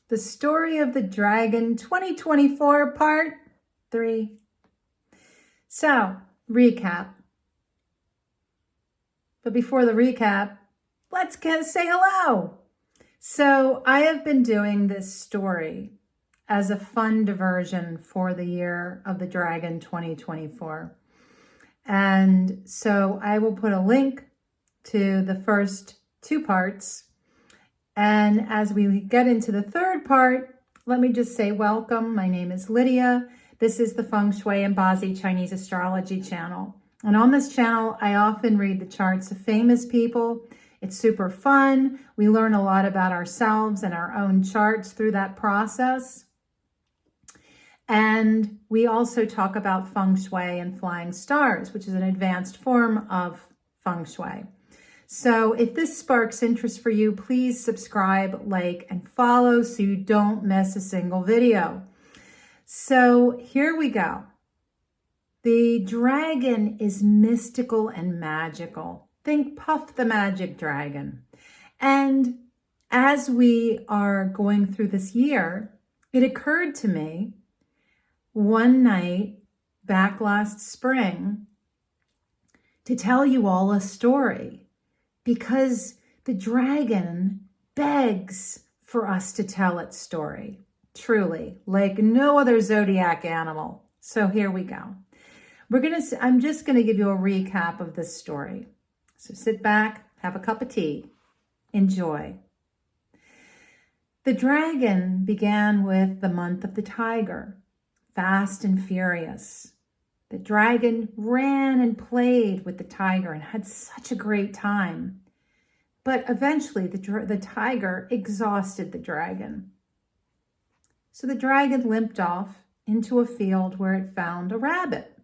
The Story of the Dragon 2024 Part 3. So, recap. But before the recap, let's say hello. So, I have been doing this story as a fun diversion for the Year of the Dragon 2024. And so I will put a link to the first 2 parts. And as we get into the 3rd part, let me just say welcome. My name is Lydia. This is the Feng Shui and Bazi Chinese Astrology channel. And on this channel, I often read the charts of famous people. It's super fun. We learn a lot about ourselves and our own charts through that process. And we also talk about Feng Shui and flying stars, which is an advanced form of Feng Shui. So if this sparks interest for you, please subscribe, like, and follow so you don't miss a single video. So here we go. The dragon is mystical and magical. Think Puff the Magic Dragon. And as we are going through this year, it occurred to me one night back last spring to tell you all a story. Because the dragon begs for us to tell its story, truly, like no other Zodiac animal. So here we go. I'm just going to give you a recap of this story. So sit back, have a cup of tea, enjoy. The dragon began with the month of the tiger, fast and furious. The dragon ran and played with the tiger and had such a great time. But eventually the tiger exhausted the dragon. So the dragon limped off into a field where it found a rabbit.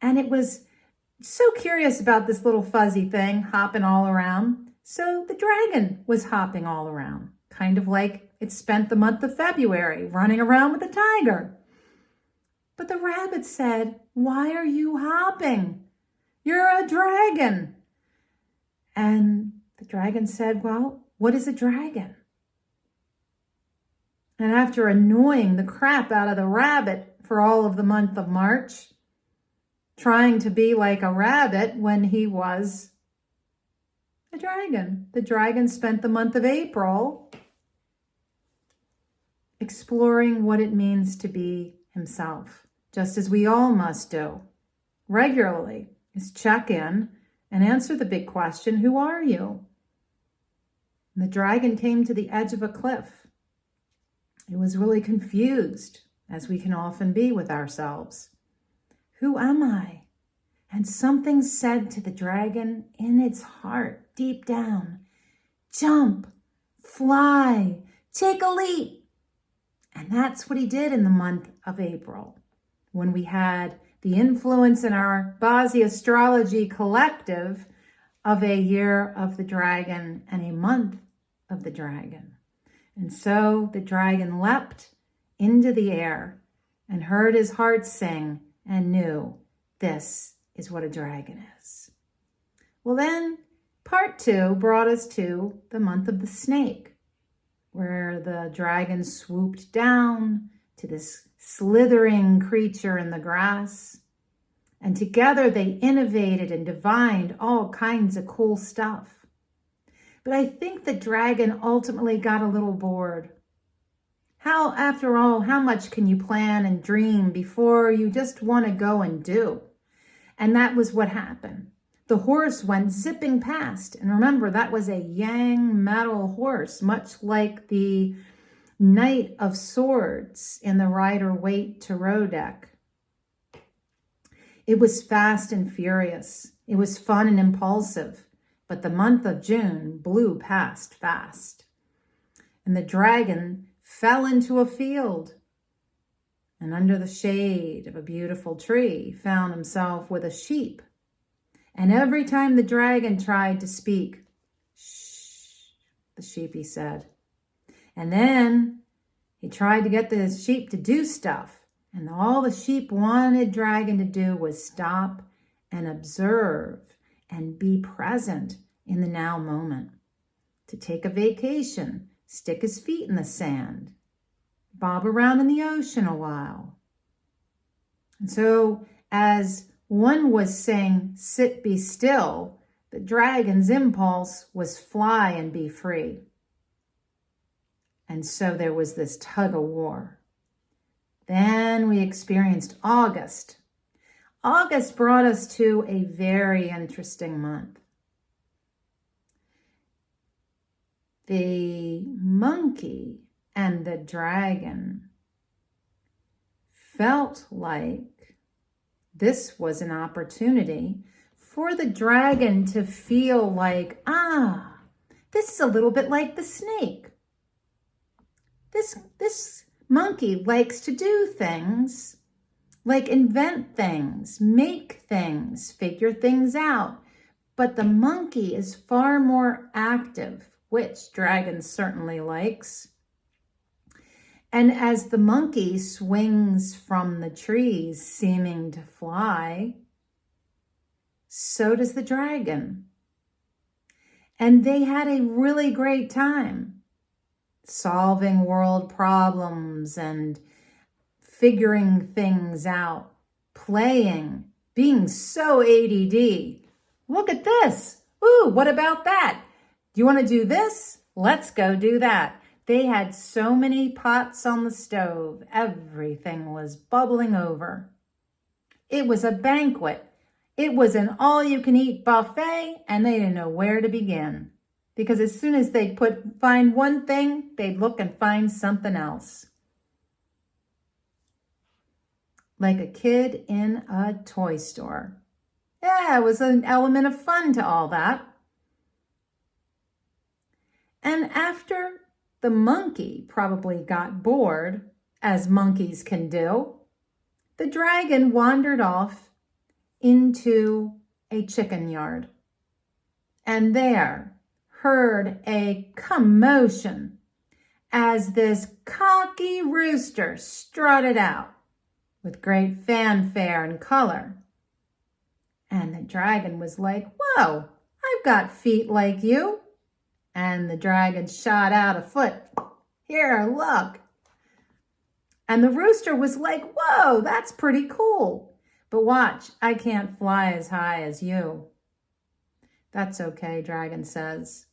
And it was so curious about this little fuzzy thing hopping all around. So the dragon was hopping all around, kind of like it spent the month of February running around with the tiger. But the rabbit said, "Why are you hopping? You're a dragon." And the dragon said, "Well, what is a dragon?" And after annoying the crap out of the rabbit for all of the month of March, trying to be like a rabbit when he was a dragon, the dragon spent the month of April exploring what it means to be himself. Just as we all must do regularly, is check in and answer the big question, who are you? And the dragon came to the edge of a cliff. It was really confused, as we can often be with ourselves. Who am I? And something said to the dragon in its heart, deep down, jump, fly, take a leap. And that's what he did in the month of April, when we had the influence in our Bazi Astrology collective of a year of the dragon and a month of the dragon. And so the dragon leapt into the air and heard his heart sing and knew this is what a dragon is. Well, then part 2 brought us to the month of the snake, where the dragon swooped down to this slithering creature in the grass. And together they innovated and divined all kinds of cool stuff. But I think the dragon ultimately got a little bored. After all, how much can you plan and dream before you just want to go and do? And that was what happened. The horse went zipping past. And remember, that was a yang metal horse, much like the Knight of Swords in the Rider-Waite Tarot deck. It was fast and furious. It was fun and impulsive. But the month of June blew past fast. And the dragon fell into a field. And under the shade of a beautiful tree, found himself with a sheep. And every time the dragon tried to speak, "Shh," the sheepy said. And then he tried to get the sheep to do stuff. And all the sheep wanted dragon to do was stop and observe and be present in the now moment. To take a vacation, stick his feet in the sand, bob around in the ocean a while. And so as one was saying, sit, be still, the dragon's impulse was fly and be free. And so there was this tug of war. Then we experienced August. August brought us to a very interesting month. The monkey and the dragon felt like this was an opportunity for the dragon to feel like, this is a little bit like the snake. This monkey likes to do things, like invent things, make things, figure things out. But the monkey is far more active, which dragon certainly likes. And as the monkey swings from the trees, seeming to fly, so does the dragon. And they had a really great time solving world problems and figuring things out, playing, being so ADD. Look at this. Ooh, what about that? Do you want to do this? Let's go do that. They had so many pots on the stove. Everything was bubbling over. It was a banquet. It was an all-you-can-eat buffet, and they didn't know where to begin. Because as soon as they'd find one thing, they'd look and find something else. Like a kid in a toy store. Yeah, it was an element of fun to all that. And after the monkey probably got bored, as monkeys can do, the dragon wandered off into a chicken yard. And there heard a commotion as this cocky rooster strutted out with great fanfare and color. And the dragon was like, whoa, I've got feet like you. And the dragon shot out a foot. Here, look. And the rooster was like, whoa, that's pretty cool. But watch, I can't fly as high as you. That's okay, dragon says.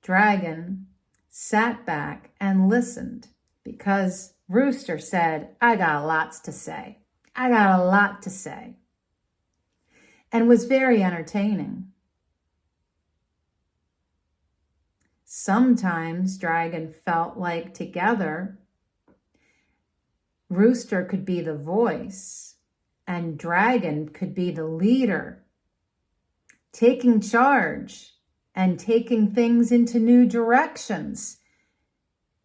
Dragon sat back and listened because rooster said, I got lots to say. I got a lot to say. And was very entertaining. Sometimes dragon felt like together, rooster could be the voice and dragon could be the leader, taking charge and taking things into new directions,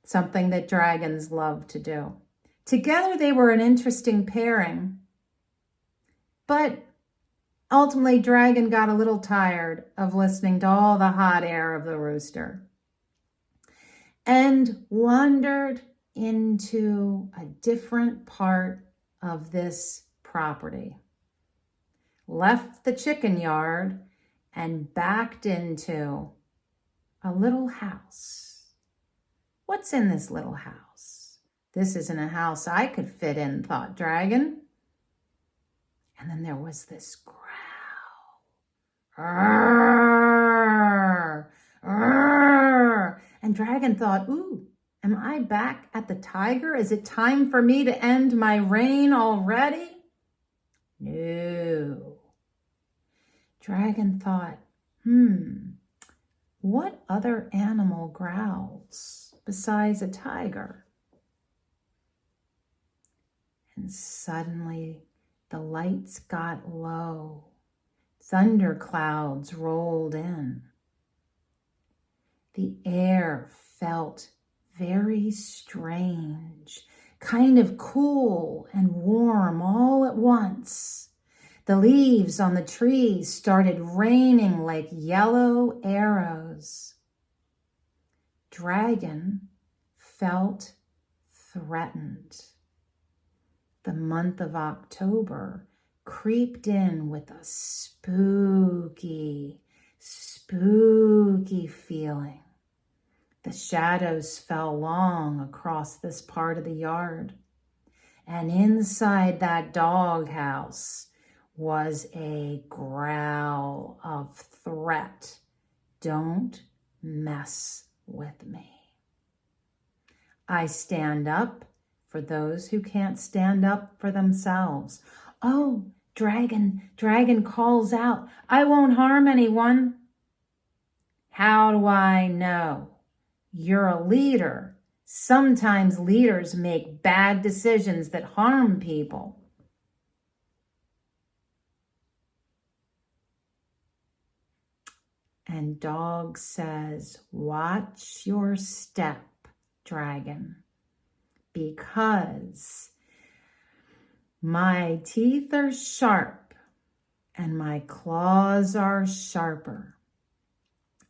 something that dragons love to do. Together they were an interesting pairing, but ultimately dragon got a little tired of listening to all the hot air of the rooster and wandered into a different part of this property, left the chicken yard and backed into a little house. What's in this little house? This isn't a house I could fit in, thought dragon. And then there was this growl. Arr, arr. And dragon thought, ooh, am I back at the tiger? Is it time for me to end my reign already? No. Dragon thought, what other animal growls besides a tiger? And suddenly the lights got low. Thunder clouds rolled in. The air felt very strange, kind of cool and warm all at once. The leaves on the trees started raining like yellow arrows. Dragon felt threatened. The month of October creeped in with a spooky feeling. The shadows fell long across this part of the yard. And inside that doghouse was a growl of threat. Don't mess with me. I stand up for those who can't stand up for themselves. Oh, dragon calls out, I won't harm anyone. How do I know? You're a leader. Sometimes leaders make bad decisions that harm people. And dog says, watch your step, dragon, because my teeth are sharp and my claws are sharper,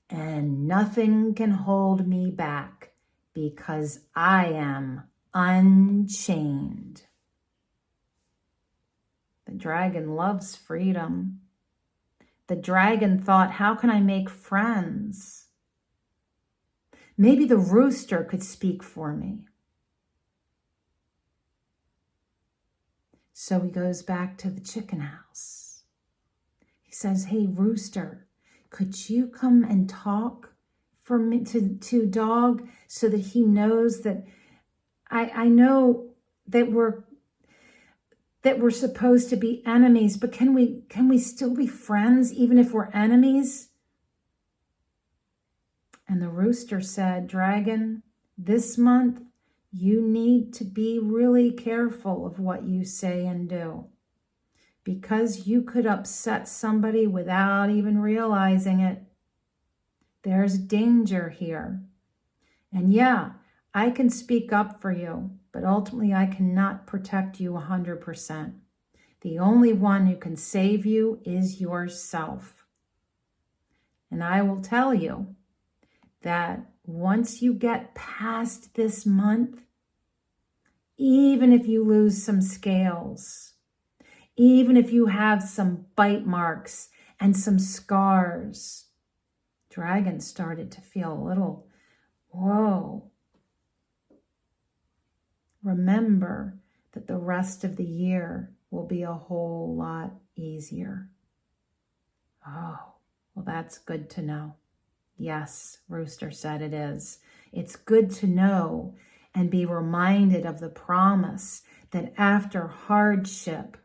and nothing can hold me back because I am unchained. The dragon loves freedom. The dragon thought, how can I make friends? Maybe the rooster could speak for me. So he goes back to the chicken house. He says, hey, rooster, could you come and talk for me to dog so that he knows that I know that we're supposed to be enemies, but can we still be friends even if we're enemies? And the rooster said, dragon, this month you need to be really careful of what you say and do, because you could upset somebody without even realizing it. There's danger here. And yeah, I can speak up for you, but ultimately I cannot protect you 100%. The only one who can save you is yourself. And I will tell you that once you get past this month, even if you lose some scales, even if you have some bite marks and some scars, dragon started to feel a little, whoa. Remember that the rest of the year will be a whole lot easier. Oh, well, that's good to know. Yes, Rooster said it is. It's good to know and be reminded of the promise that after hardship,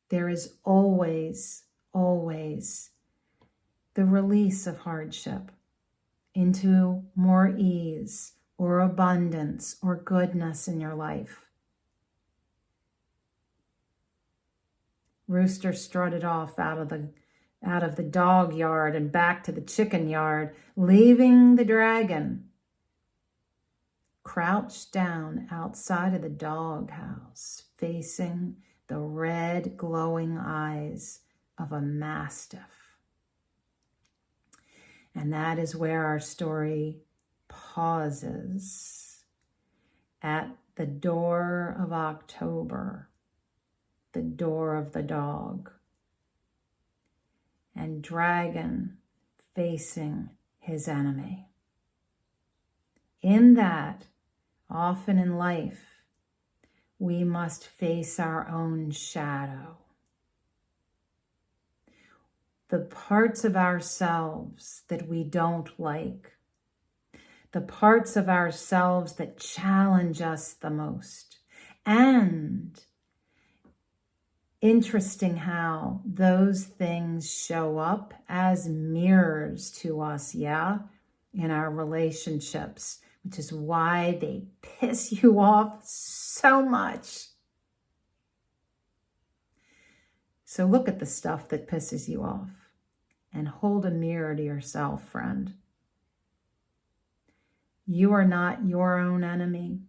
there is always, always the release of hardship into more ease or abundance or goodness in your life. Rooster strutted off out of the dog yard and back to the chicken yard, leaving the dragon crouched down outside of the dog house, facing the red glowing eyes of a mastiff. And that is where our story pauses, at the door of October, the door of the dog, and dragon facing his enemy. In that, often in life, we must face our own shadow. The parts of ourselves that we don't like, the parts of ourselves that challenge us the most. And interesting how those things show up as mirrors to us, yeah, in our relationships, which is why they piss you off so much. So look at the stuff that pisses you off and hold a mirror to yourself, friend. You are not your own enemy,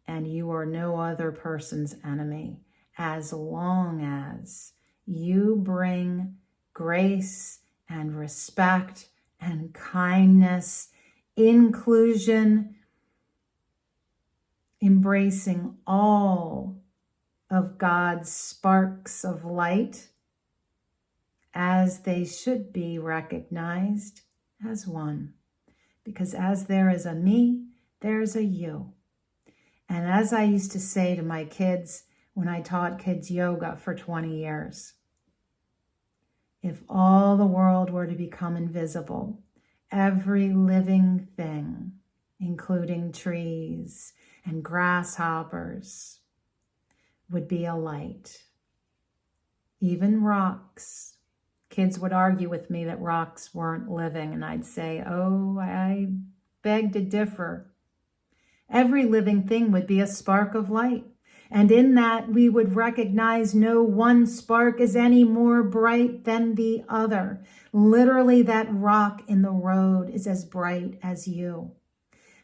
and you are no other person's enemy, as long as you bring grace and respect and kindness, inclusion, embracing all of God's sparks of light as they should be recognized, as one. Because as there is a me, there's a you. And as I used to say to my kids when I taught kids yoga for 20 years, if all the world were to become invisible, every living thing, including trees and grasshoppers, would be a light. Even rocks. Kids would argue with me that rocks weren't living, and I'd say, oh, I beg to differ. Every living thing would be a spark of light. And in that, we would recognize no one spark is any more bright than the other. Literally, that rock in the road is as bright as you,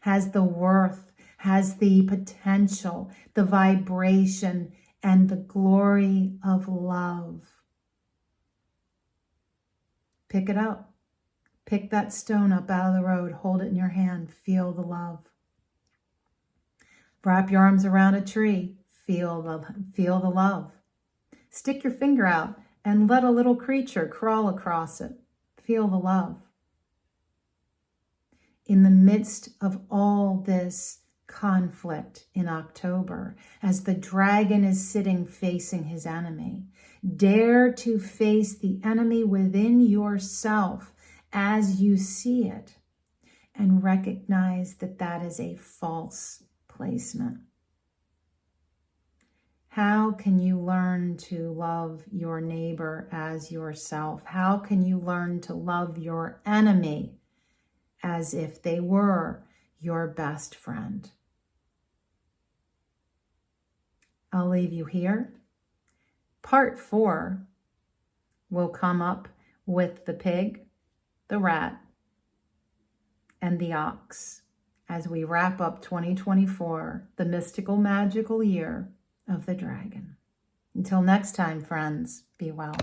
has the worth, has the potential, the vibration, and the glory of love. Pick it up. Pick that stone up out of the road. Hold it in your hand. Feel the love. Wrap your arms around a tree. Feel the love. Stick your finger out and let a little creature crawl across it. Feel the love. In the midst of all this conflict in October, as the dragon is sitting facing his enemy, dare to face the enemy within yourself as you see it, and recognize that that is a false placement. How can you learn to love your neighbor as yourself? How can you learn to love your enemy as if they were your best friend? I'll leave you here. Part 4 will come up with the pig, the rat, and the ox as we wrap up 2024, the mystical, magical year of the dragon. Until next time, friends, be well.